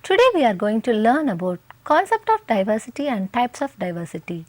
Today we are going to learn about concept of diversity and types of diversity.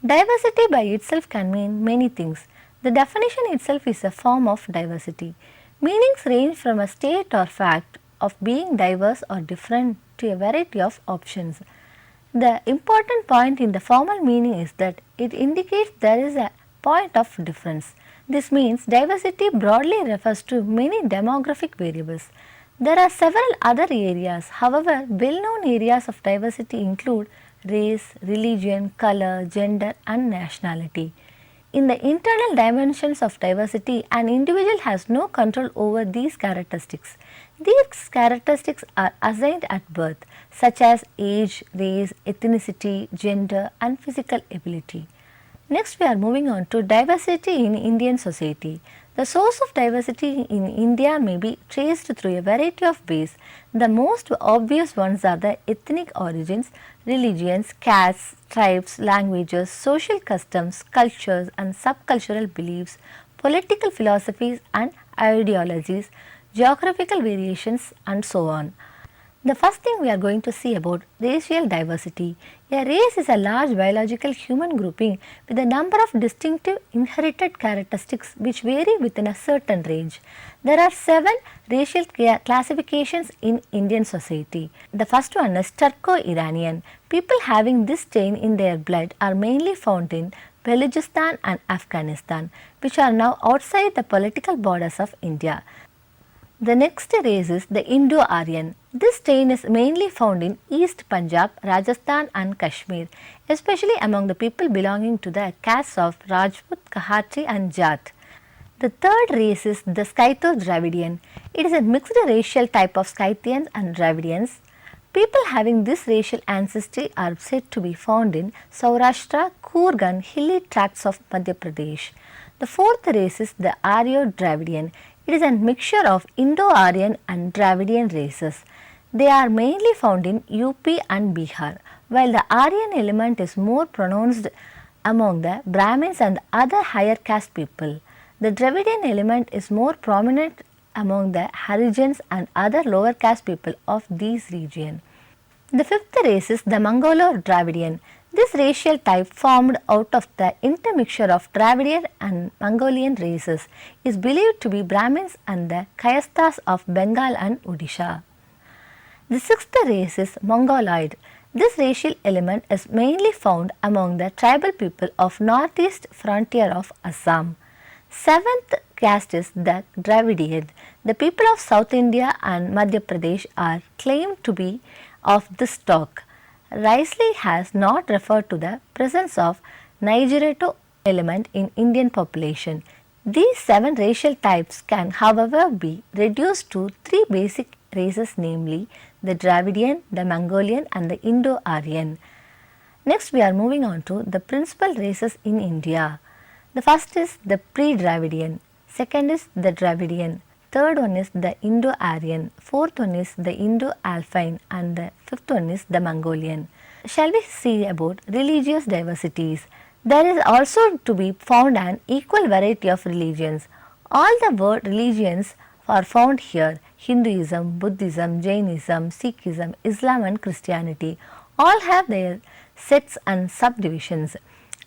Diversity by itself can mean many things. The definition itself is a form of diversity. Meanings range from a state or fact of being diverse or different to a variety of options. The important point in the formal meaning is that it indicates there is a point of difference. This means diversity broadly refers to many demographic variables. There are several other areas, however, well-known areas of diversity include race, religion, color, gender and nationality. In the internal dimensions of diversity, an individual has no control over these characteristics. These characteristics are assigned at birth, such as age, race, ethnicity, gender and physical ability. Next, we are moving on to diversity in Indian society. The source of diversity in India may be traced through a variety of ways. The most obvious ones are the ethnic origins, religions, castes, tribes, languages, social customs, cultures and subcultural beliefs, political philosophies and ideologies, geographical variations and so on. The first thing we are going to see about racial diversity. A race is a large biological human grouping with a number of distinctive inherited characteristics which vary within a certain range. There are 7 racial classifications in Indian society. The first one is Turco-Iranian. People having this strain in their blood are mainly found in Balochistan and Afghanistan, which are now outside the political borders of India. The next race is the Indo-Aryan. This strain is mainly found in East Punjab, Rajasthan and Kashmir, especially among the people belonging to the castes of Rajput, Khattri and Jat. The third race is the Scytho-Dravidian. It is a mixed racial type of Scythians and Dravidians. People having this racial ancestry are said to be found in Saurashtra, Coorg and hilly tracts of Madhya Pradesh. The fourth race is the Aryo-Dravidian. It is a mixture of Indo-Aryan and Dravidian races. They are mainly found in UP and Bihar, while the Aryan element is more pronounced among the Brahmins and other higher caste people. The Dravidian element is more prominent among the Harijans and other lower caste people of these regions. The fifth race is the Mongolo-Dravidian. This racial type, formed out of the intermixture of Dravidian and Mongolian races, is believed to be Brahmins and the Kayasthas of Bengal and Odisha. The sixth race is Mongoloid. This racial element is mainly found among the tribal people of northeast frontier of Assam. Seventh caste is the Dravidian. The people of South India and Madhya Pradesh are claimed to be of this stock. Risley has not referred to the presence of Nigerito element in Indian population. These 7 racial types can, however, be reduced to 3 basic races, namely the Dravidian, the Mongolian and the Indo-Aryan. Next, we are moving on to the principal races in India. The first is the pre-Dravidian, second is the Dravidian, third one is the Indo-Aryan, fourth one is the Indo-Alpine and the fifth one is the Mongolian. Shall we see about religious diversities? There is also to be found an equal variety of religions. All the word religions are found here: Hinduism, Buddhism, Jainism, Sikhism, Islam and Christianity. All have their sects and subdivisions.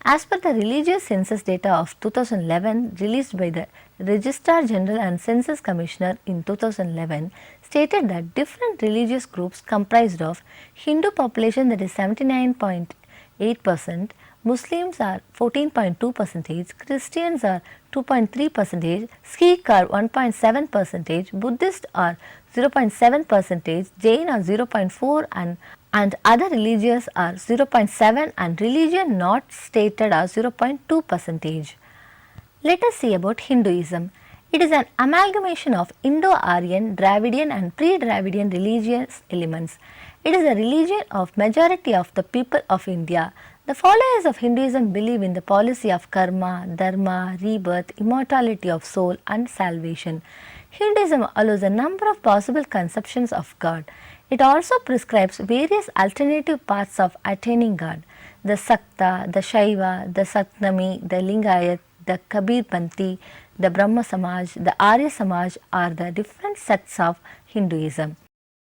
As per the religious census data of 2011 released by the Registrar General and Census Commissioner in 2011, stated that different religious groups comprised of Hindu population, that is 79.8%, Muslims are 14.2%, Christians are 2.3%, Sikh are 1.7%, Buddhists are 0.7%, Jain are 0.4% and other religions are 0.7% and religion not stated are 0.2%. Let us see about Hinduism. It is an amalgamation of Indo-Aryan, Dravidian and pre-Dravidian religious elements. It is a religion of majority of the people of India. The followers of Hinduism believe in the policy of karma, dharma, rebirth, immortality of soul and salvation. Hinduism allows a number of possible conceptions of God. It also prescribes various alternative paths of attaining God. The Sakta, the Shaiva, the Satnami, the Lingayat, the Kabir Panthi, the Brahma Samaj, the Arya Samaj are the different sects of Hinduism.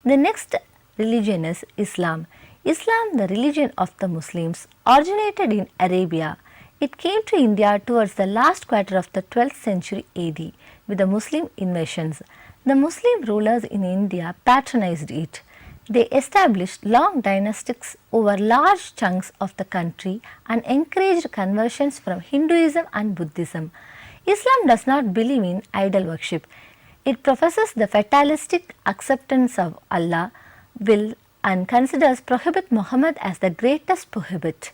The next religion is Islam. Islam, the religion of the Muslims, originated in Arabia. It came to India towards the last quarter of the 12th century AD with the Muslim invasions. The Muslim rulers in India patronized it. They established long dynastics over large chunks of the country and encouraged conversions from Hinduism and Buddhism. Islam does not believe in idol worship. It professes the fatalistic acceptance of Allah will and considers Prophet Muhammad as the greatest prophet.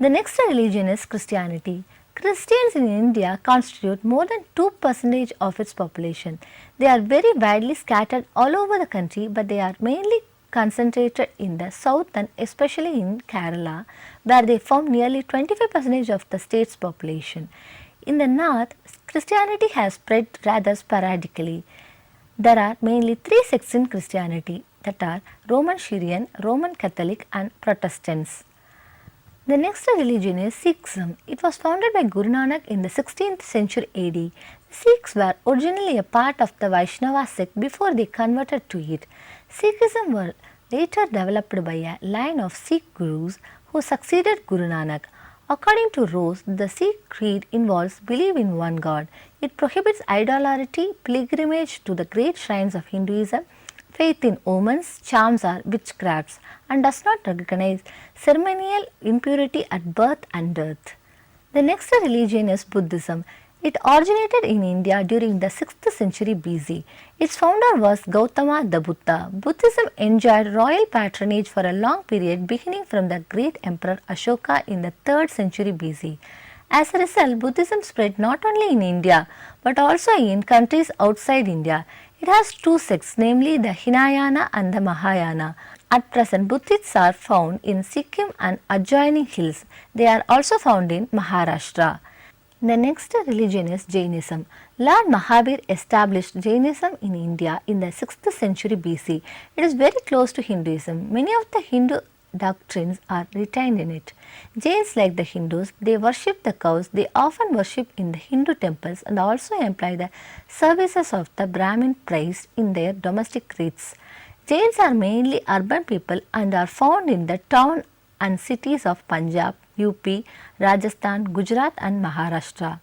The next religion is Christianity. Christians in India constitute more than 2% of its population. They are very widely scattered all over the country, but they are mainly concentrated in the south and especially in Kerala, where they form nearly 25% of the state's population. In the north, Christianity has spread rather sporadically. There are mainly three sects in Christianity, that are Roman Syrian, Roman Catholic and Protestants. The next religion is Sikhism. It was founded by Guru Nanak in the 16th century AD. Sikhs were originally a part of the Vaishnava sect before they converted to it. Sikhism was later developed by a line of Sikh gurus who succeeded Guru Nanak. According to Rose, the Sikh creed involves belief in one God. It prohibits idolatry, pilgrimage to the great shrines of Hinduism, faith in omens, charms or witchcrafts, and does not recognize ceremonial impurity at birth and death. The next religion is Buddhism. It originated in India during the 6th century BC. Its founder was Gautama the Buddha. Buddhism enjoyed royal patronage for a long period beginning from the great emperor Ashoka in the 3rd century BC. As a result, Buddhism spread not only in India but also in countries outside India. It has two sects, namely the Hinayana and the Mahayana. At present, Buddhists are found in Sikkim and adjoining hills. They are also found in Maharashtra. The next religion is Jainism. Lord Mahavir established Jainism in India in the 6th century BC. It is very close to Hinduism. Many of the Hindu doctrines are retained in it. Jains, like the Hindus, they worship the cows. They often worship in the Hindu temples and also employ the services of the Brahmin priests in their domestic rites. Jains are mainly urban people and are found in the town and cities of Punjab, UP, Rajasthan, Gujarat and Maharashtra.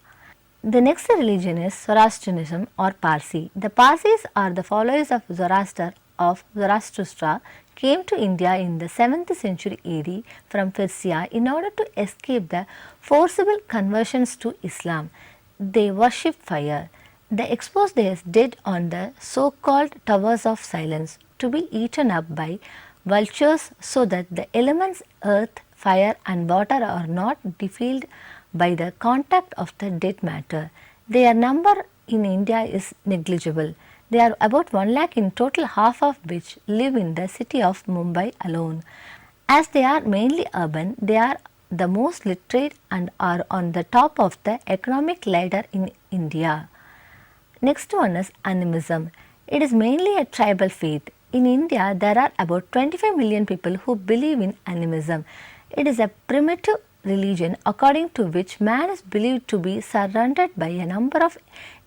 The next religion is Zoroastrianism or Parsi. The Parsis are the followers of Zoroaster of Zarathustra, came to India in the 7th century AD from Persia in order to escape the forcible conversions to Islam. They worship fire. They expose their dead on the so-called towers of silence to be eaten up by vultures so that the elements earth, fire and water are not defiled by the contact of the dead matter. Their number in India is negligible. They are about 1 lakh in total, half of which live in the city of Mumbai alone. As they are mainly urban, they are the most literate and are on the top of the economic ladder in India. Next one is animism. It is mainly a tribal faith. In India, there are about 25 million people who believe in animism. It is a primitive religion according to which man is believed to be surrounded by a number of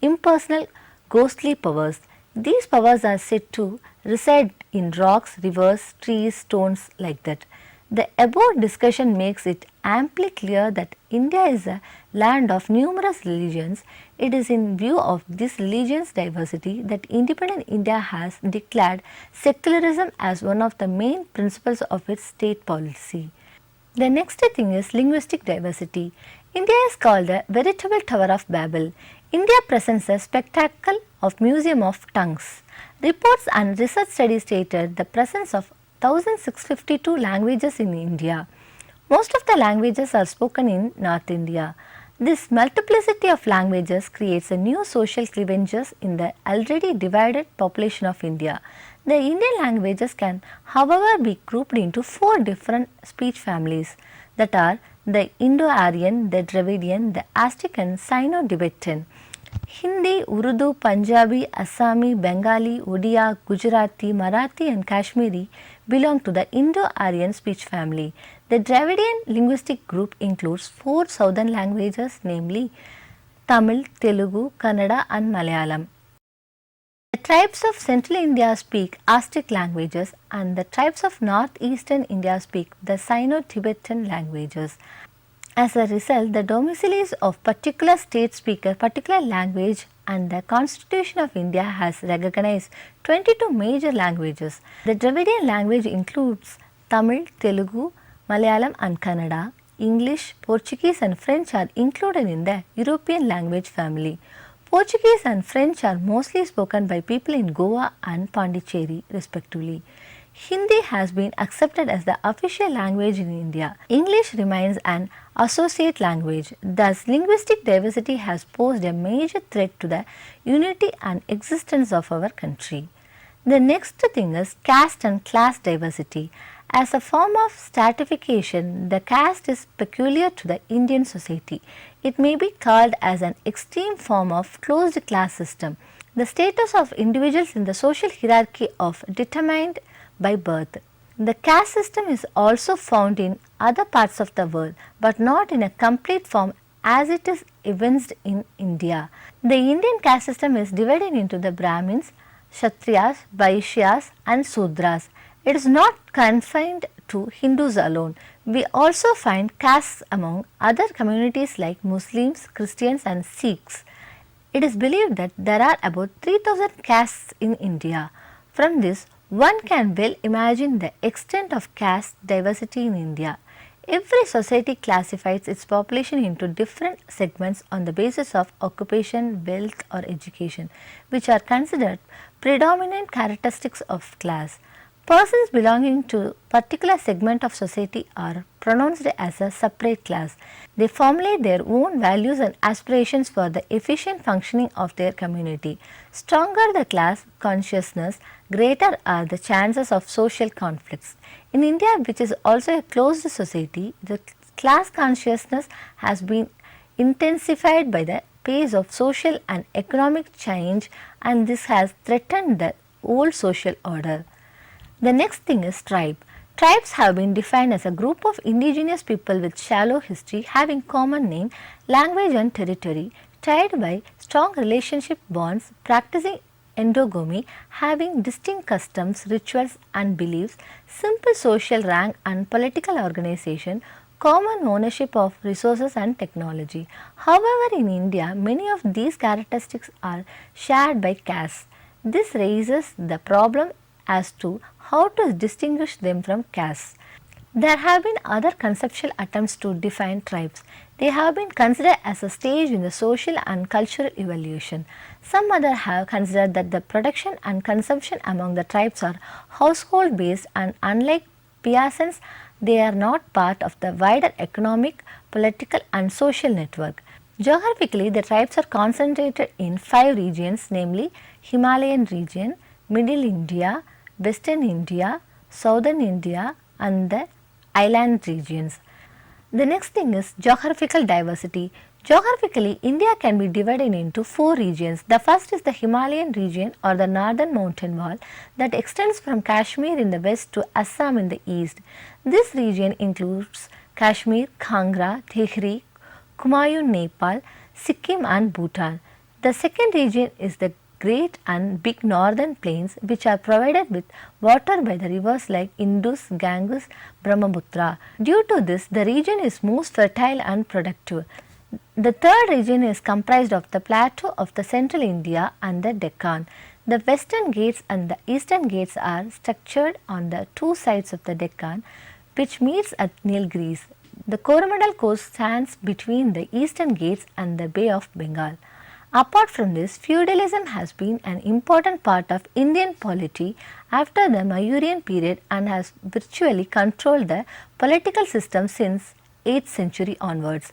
impersonal ghostly powers. These powers are said to reside in rocks, rivers, trees, stones like that. The above discussion makes it amply clear that India is a land of numerous religions. It is in view of this religion's diversity that independent India has declared secularism as one of the main principles of its state policy. The next thing is linguistic diversity. India is called the veritable Tower of Babel. India presents a spectacle of museum of tongues. Reports and research studies stated the presence of 1652 languages in India. Most of the languages are spoken in North India. This multiplicity of languages creates a new social cleavages in the already divided population of India. The Indian languages can, however, be grouped into 4 different speech families, that are the Indo-Aryan, the Dravidian, the Aztec and Sino-Tibetan. Hindi, Urdu, Punjabi, Assami, Bengali, Odia, Gujarati, Marathi and Kashmiri belong to the Indo-Aryan speech family. The Dravidian linguistic group includes 4 southern languages, namely Tamil, Telugu, Kannada and Malayalam. The tribes of central India speak Aztec languages and the tribes of northeastern India speak the Sino-Tibetan languages. As a result, the domiciles of particular states speak a particular language and the Constitution of India has recognized 22 major languages. The Dravidian language includes Tamil, Telugu, Malayalam and Kannada. English, Portuguese and French are included in the European language family. Portuguese and French are mostly spoken by people in Goa and Pondicherry respectively. Hindi has been accepted as the official language in India. English remains an associate language. Thus, linguistic diversity has posed a major threat to the unity and existence of our country. The next thing is caste and class diversity. As a form of stratification, the caste is peculiar to the Indian society. It may be called as an extreme form of closed class system. The status of individuals in the social hierarchy of determined by birth. The caste system is also found in other parts of the world, but not in a complete form as it is evinced in India. The Indian caste system is divided into the Brahmins, Kshatriyas, Vaishyas and Sudras. It is not confined to Hindus alone. We also find castes among other communities like Muslims, Christians and Sikhs. It is believed that there are about 3000 castes in India. From this, one can well imagine the extent of caste diversity in India. Every society classifies its population into different segments on the basis of occupation, wealth or education, which are considered predominant characteristics of class. Persons belonging to particular segment of society are pronounced as a separate class. They formulate their own values and aspirations for the efficient functioning of their community. Stronger the class consciousness, greater are the chances of social conflicts. In India, which is also a closed society, the class consciousness has been intensified by the pace of social and economic change, and this has threatened the old social order. The next thing is tribe. Tribes have been defined as a group of indigenous people with shallow history having common name, language and territory, tied by strong relationship bonds, practicing endogamy, having distinct customs, rituals and beliefs, simple social rank and political organization, common ownership of resources and technology. However, in India, many of these characteristics are shared by castes. This raises the problem as to how to distinguish them from castes. There have been other conceptual attempts to define tribes. They have been considered as a stage in the social and cultural evolution. Some others have considered that the production and consumption among the tribes are household based, and unlike peasants, they are not part of the wider economic, political and social network. Geographically, the tribes are concentrated in 5 regions, namely Himalayan region, Middle India, Western India, Southern India and the island regions. The next thing is geographical diversity. Geographically, India can be divided into 4 regions. The first is the Himalayan region or the northern mountain wall that extends from Kashmir in the west to Assam in the east. This region includes Kashmir, Kangra, Tehri, Kumaon, Nepal, Sikkim and Bhutan. The second region is the great and big northern plains which are provided with water by the rivers like Indus, Ganges, Brahmaputra. Due to this, the region is most fertile and productive. The third region is comprised of the plateau of the central India and the Deccan. The western Ghats and the eastern Ghats are structured on the 2 sides of the Deccan which meets at Nilgiris. The Coromandel coast stands between the eastern Ghats and the Bay of Bengal. Apart from this, feudalism has been an important part of Indian polity after the Mauryan period and has virtually controlled the political system since 8th century onwards.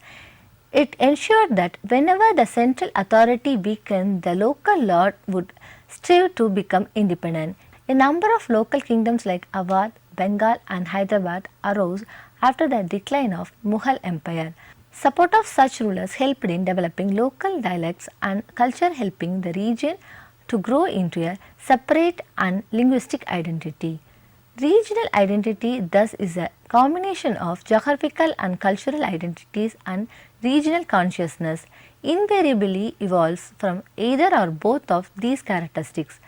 It ensured that whenever the central authority weakened, the local lord would strive to become independent. A number of local kingdoms like Awadh, Bengal and Hyderabad arose after the decline of Mughal Empire. Support of such rulers helped in developing local dialects and culture, helping the region to grow into a separate and linguistic identity. Regional identity thus is a combination of geographical and cultural identities, and regional consciousness invariably evolves from either or both of these characteristics.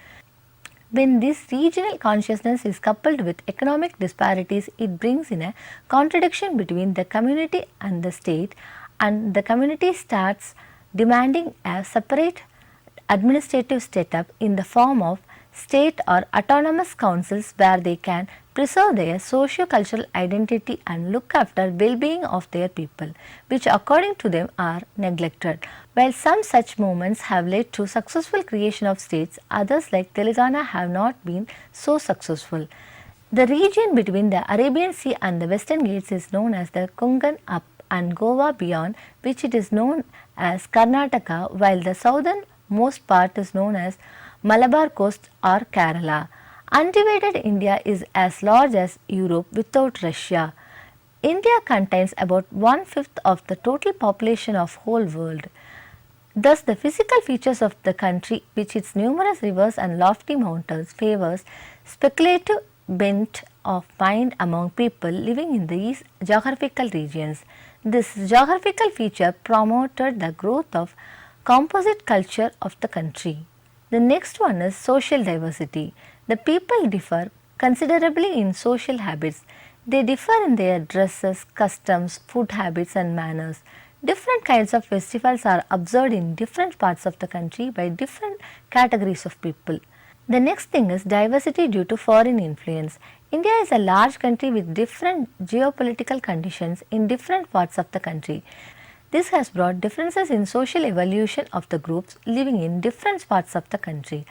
When this regional consciousness is coupled with economic disparities, it brings in a contradiction between the community and the state, and the community starts demanding a separate administrative setup in the form of state or autonomous councils where they can preserve their socio-cultural identity and look after well-being of their people, which according to them are neglected. While some such movements have led to successful creation of states, others like Telangana have not been so successful. The region between the Arabian Sea and the Western Ghats is known as the Konkan up and Goa beyond, which it is known as Karnataka, while the southernmost part is known as Malabar coast or Kerala. Undivided India is as large as Europe without Russia. India contains about one-fifth of the total population of whole world. Thus, the physical features of the country, with its numerous rivers and lofty mountains, favors speculative bent of mind among people living in these geographical regions. This geographical feature promoted the growth of composite culture of the country. The next one is social diversity. The people differ considerably in social habits. They differ in their dresses, customs, food habits and manners. Different kinds of festivals are observed in different parts of the country by different categories of people. The next thing is diversity due to foreign influence. India is a large country with different geopolitical conditions in different parts of the country. This has brought differences in social evolution of the groups living in different parts of the country.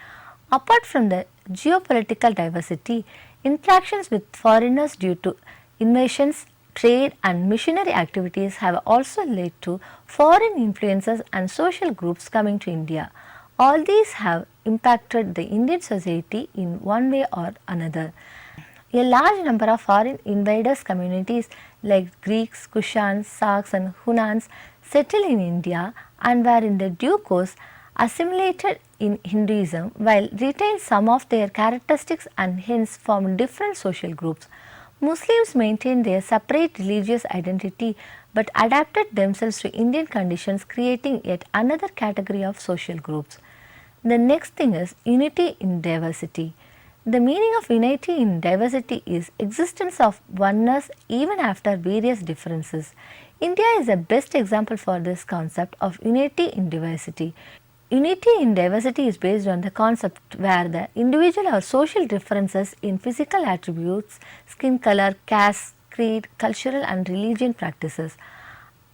Apart from the geopolitical diversity, interactions with foreigners due to invasions, trade and missionary activities have also led to foreign influences and social groups coming to India. All these have impacted the Indian society in one way or another. A large number of foreign invaders communities like Greeks, Kushans, Saaks and Hunans settled in India and were in the due course assimilated in Hinduism while retained some of their characteristics and hence formed different social groups. Muslims maintained their separate religious identity but adapted themselves to Indian conditions, creating yet another category of social groups. The next thing is unity in diversity. The meaning of unity in diversity is existence of oneness even after various differences. India is the best example for this concept of unity in diversity. Unity in diversity is based on the concept where the individual or social differences in physical attributes, skin color, caste, creed, cultural and religion practices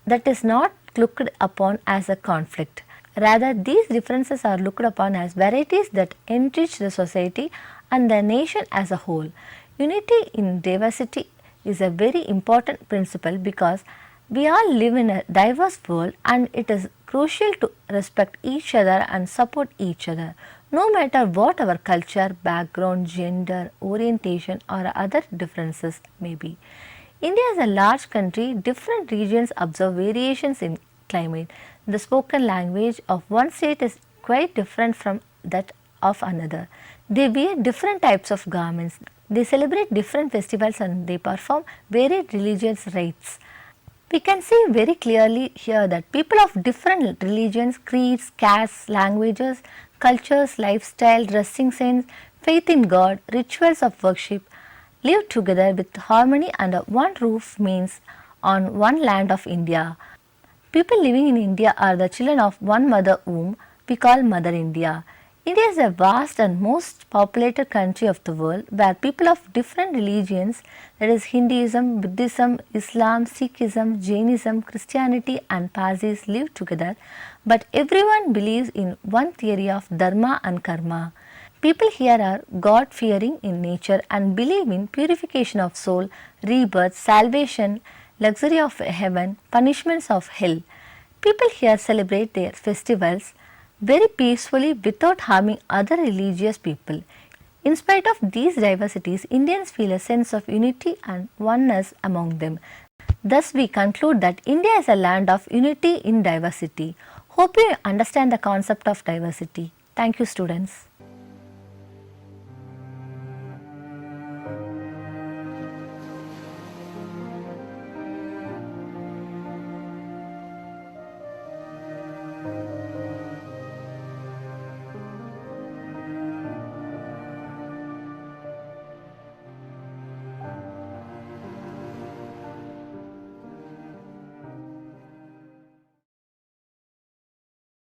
that is not looked upon as a conflict. Rather, these differences are looked upon as varieties that enrich the society and the nation as a whole. Unity in diversity is a very important principle because we all live in a diverse world and it is crucial to respect each other and support each other, no matter what our culture, background, gender, orientation or other differences may be. India is a large country. Different regions observe variations in climate. The spoken language of one state is quite different from that of another. They wear different types of garments. They celebrate different festivals and they perform varied religious rites. We can see very clearly here that people of different religions, creeds, castes, languages, cultures, lifestyle, dressing sense, faith in God, rituals of worship live together with harmony under one roof means on one land of India. People living in India are the children of one mother whom we call Mother India. India is a vast and most populated country of the world where people of different religions, that is Hinduism, Buddhism, Islam, Sikhism, Jainism, Christianity and Parsis live together, but everyone believes in one theory of Dharma and Karma. People here are God fearing in nature and believe in purification of soul, rebirth, salvation, luxury of heaven, punishments of hell. People here celebrate their festivals very peacefully without harming other religious people. In spite of these diversities, Indians feel a sense of unity and oneness among them. Thus, we conclude that India is a land of unity in diversity. Hope you understand the concept of diversity. Thank you, students.